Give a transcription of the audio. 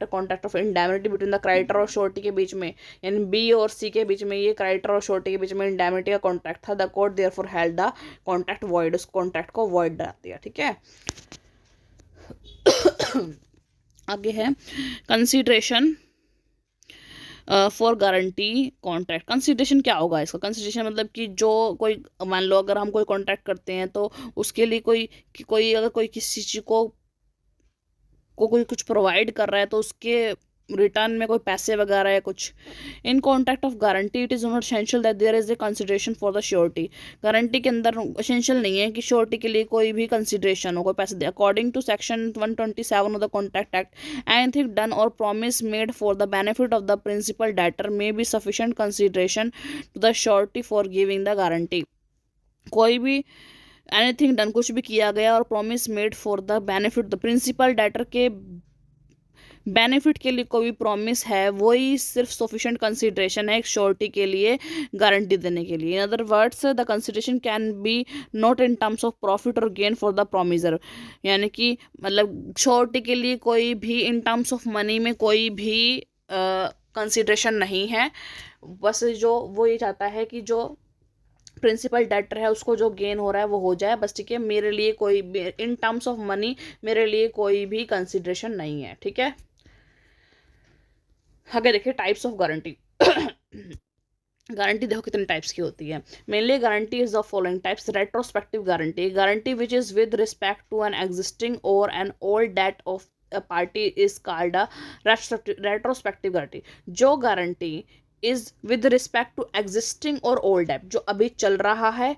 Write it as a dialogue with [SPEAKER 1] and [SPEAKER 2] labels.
[SPEAKER 1] Contract of indemnity between the creditor और surety के बीच में, यानी बी और सी के बीच में, ये क्रेडिटर और श्योरिटी के बीच में इंडेमनिटी का कॉन्ट्रैक्ट था। The court therefore held the contract void, उस कॉन्ट्रैक्ट को वॉइड कर दिया। ठीक है, आगे है consideration for guarantee contract. Consideration क्या होगा इसका? कंसीडरेशन मतलब कि जो कोई, मान लो अगर हम कोई कॉन्ट्रैक्ट करते हैं तो उसके लिए कोई अगर कोई किसी चीज़ को कोई कुछ प्रोवाइड कर रहा है तो उसके रिटर्न में कोई पैसे वगैरह है कुछ। In contract of guarantee it is not essential that there is a consideration for the surety. Guarantee के अंदर एसेंशियल नहीं है कि श्योरिटी के लिए कोई भी कंसिडरेशन हो, कोई पैसे दे। According to section 127 of the contract act, anything done or promise made for the benefit of the principal debtor may be sufficient consideration to the surety for giving the guarantee. कोई भी anything done, कुछ भी किया गया और promise made for the benefit, the principal debtor के benefit के लिए कोई भी प्रॉमिस है, वही सिर्फ सफिशिएंट कंसिडरेशन है एक श्योरिटी के लिए गारंटी देने के लिए। In other words the consideration can be not in terms of profit और गेन फॉर द प्रॉमिसर, यानी कि मतलब श्योरिटी के लिए कोई भी इन टर्म्स ऑफ मनी में कोई भी कंसिडरेशन नहीं है। बस जो वो ये चाहता है कि जो प्रिंसिपल डेटर है उसको जो गेन हो रहा है वो हो जाए बस। ठीक है, मेरे लिए कोई इन टर्म्स ऑफ मनी मेरे लिए कोई भी कंसिडरेशन नहीं है। ठीक है, आगे देखिए टाइप्स ऑफ गारंटी। गारंटी देखो कितने टाइप्स की होती है। Mainly guarantee is the following types. Retrospective guarantee, guarantee which is with respect to an existing or an old debt of a party is called a retrospective guarantee। जो guarantee is with respect to existing or old debt, जो अभी चल रहा है